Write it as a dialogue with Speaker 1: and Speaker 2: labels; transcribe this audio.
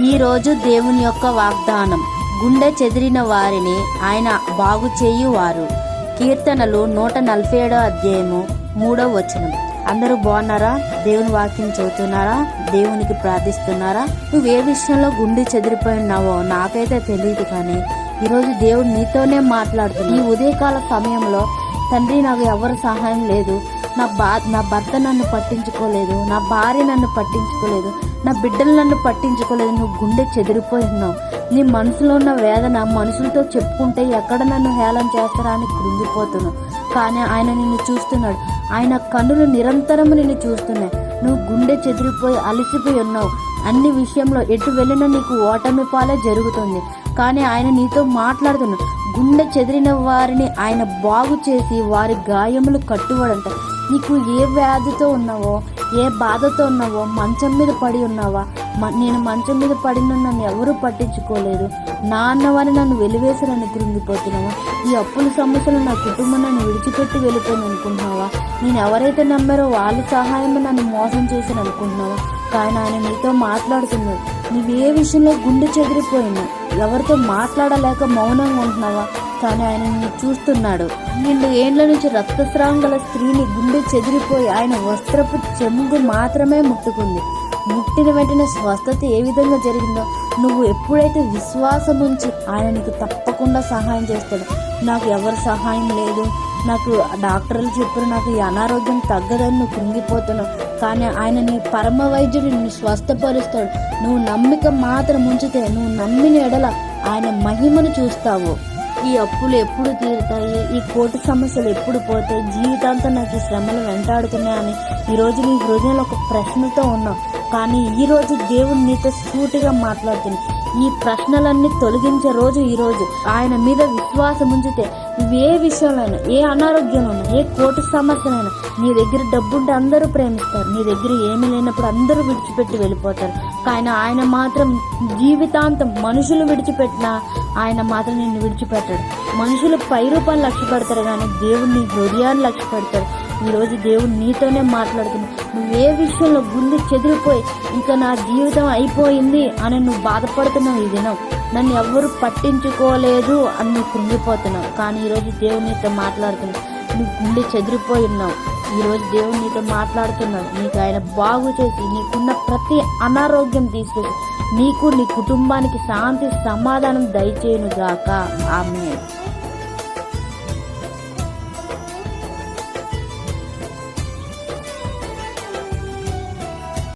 Speaker 1: ఈరోజు దేవుని యొక్క వాగ్దానం, గుండె చెదిరిన వారిని ఆయన బాగు చేయువారు. కీర్తనలు 147 అధ్యాయము 3వ వచనం. అందరూ బాగున్నారా? దేవుని వాక్యం చదువుతున్నారా? దేవునికి ప్రార్థిస్తున్నారా? నువ్వు ఏ విషయంలో గుండె చెదిరిపోయి ఉన్నావో నాకైతే తెలియదు, కానీ ఈరోజు దేవుడు నీతోనే మాట్లాడుతుంది. ఈ ఉదయకాల సమయంలో, తండ్రి నాకు ఎవరు సహాయం లేదు, నా భర్త నన్ను పట్టించుకోలేదు, నా భార్య నన్ను పట్టించుకోలేదు, నా బిడ్డలు నన్ను పట్టించుకోలేదు, నువ్వు గుండె చెదిరిపోయి ఉన్నావు. నీ మనసులో ఉన్న వేదన మనుషులతో చెప్పుకుంటే ఎక్కడ నన్ను హేళన చేస్తారా అని కృంగిపోతున్నావు. కానీ ఆయన నిన్ను చూస్తున్నాడు. ఆయన కన్నులు నిరంతరము నిన్ను చూస్తున్నాయి. నువ్వు గుండె చెదిరిపోయి అలసిపోయి ఉన్నావు. అన్ని విషయంలో ఎటు వెళ్ళినా నీకు ఓటమి పాలే జరుగుతుంది. కానీ ఆయన నీతో మాట్లాడుతున్నాడు. గుండె చెదిరిన వారిని ఆయన బాగు చేసి వారి గాయములు కట్టువాడంట. నీకు ఏ వ్యాధితో ఉన్నావో, ఏ బాధతో ఉన్నావో, మంచం మీద పడి ఉన్నావా? నేను మంచం మీద పడిన నన్ను ఎవరూ పట్టించుకోలేదు, నా అన్నవారిని నన్ను వెలివేసి నన్ను కృంగిపోతున్నావా? ఈ అప్పుల సమస్యలు నా కుటుంబం నన్ను విడిచిపెట్టి వెళ్ళిపోయింది అనుకుంటున్నావా? నేను ఎవరైతే నమ్మారో వాళ్ళ సహాయం నన్ను మోసం చేశాను అనుకుంటున్నావా? కానీ ఆయన నీతో మాట్లాడుతున్నాడు. నువ్వే విషయంలో గుండె చెదిరిపోయినా, ఎవరితో మాట్లాడలేక మౌనంగా ఉంటున్నావా? కానీ ఆయన నిన్ను చూస్తున్నాడు. 12 ఏండ్ల నుంచి రక్తస్రావం గల స్త్రీని గుండె చెదిరిపోయి ఆయన వస్త్రపు చెంగు మాత్రమే ముట్టుకుంది. ముట్టిన వెంటనే స్వస్థత ఏ విధంగా జరిగిందో, నువ్వు ఎప్పుడైతే విశ్వాసం ఉంచి ఆయన నీకు తప్పకుండా సహాయం చేస్తాడు. నాకు ఎవరు సహాయం లేదు, నాకు డాక్టర్లు చెప్పారు నాకు ఈ అనారోగ్యం తగ్గదని నువ్వు కృంగిపోతున్నావు. కానీ ఆయన నీ పరమ వైద్యుడు నిన్ను స్వస్థపరుస్తాడు. నువ్వు నమ్మిక మాత్రం ఉంచితే, నువ్వు నమ్మిన ఎడల ఆయన మహిమను చూస్తావు. ఈ అప్పులు ఎప్పుడు తీరుతాయి, ఈ కోర్టు సమస్యలు ఎప్పుడు పోతాయి, జీవితాంతం నాకు ఈ శ్రమలు వెంటాడుతున్నాయని ఈరోజు నీ హృదయంలో ఒక ప్రశ్నతో ఉన్నావు. కానీ ఈరోజు దేవుడు నీతో సూటిగా మాట్లాడుతుంది. ఈ ప్రశ్నలన్నీ తొలగించే రోజు ఈరోజు. ఆయన మీద విశ్వాసం ఉంచితే నువ్వు ఏ విషయంలోనైనా, ఏ అనారోగ్యంలోనైనా, ఏ కోర్టు సమస్యలైనా, నీ దగ్గర డబ్బుంటే అందరూ ప్రేమిస్తారు, నీ దగ్గర ఏమీ లేనప్పుడు అందరూ విడిచిపెట్టి వెళ్ళిపోతారు. కానీ ఆయన మాత్రం జీవితాంతం, మనుషులు విడిచిపెట్టినా ఆయన మాత్రం నిన్ను విడిచిపెట్టాడు. మనుషులు పై రూపాన్ని లక్ష్య పెడతారు, కానీ దేవుడు నీ హృదయాన్ని లక్ష్య పెడతాడు. ఈరోజు దేవుడు నీతోనే మాట్లాడుతున్నాడు. నువ్వే విషయంలో గుండె చెదిరిపోయి ఇంకా నా జీవితం అయిపోయింది అని నువ్వు బాధపడుతున్నావు, ఈ దినం నన్ను ఎవ్వరు పట్టించుకోలేదు అని నువ్వు కృంగిపోతున్నావు. కానీ ఈరోజు దేవుడు నీతో మాట్లాడుతున్నావు. నువ్వు గుండె చెదిరిపోయి ఉన్నావు. ఈరోజు దేవుడు నీతో మాట్లాడుతున్నావు. నీకు ఆయన బాగు చేసి నీకున్న ప్రతి అనారోగ్యం తీసేసి నీకు, నీ కుటుంబానికి శాంతి సమాధానం దయచేయును గాక. ఆమేన్.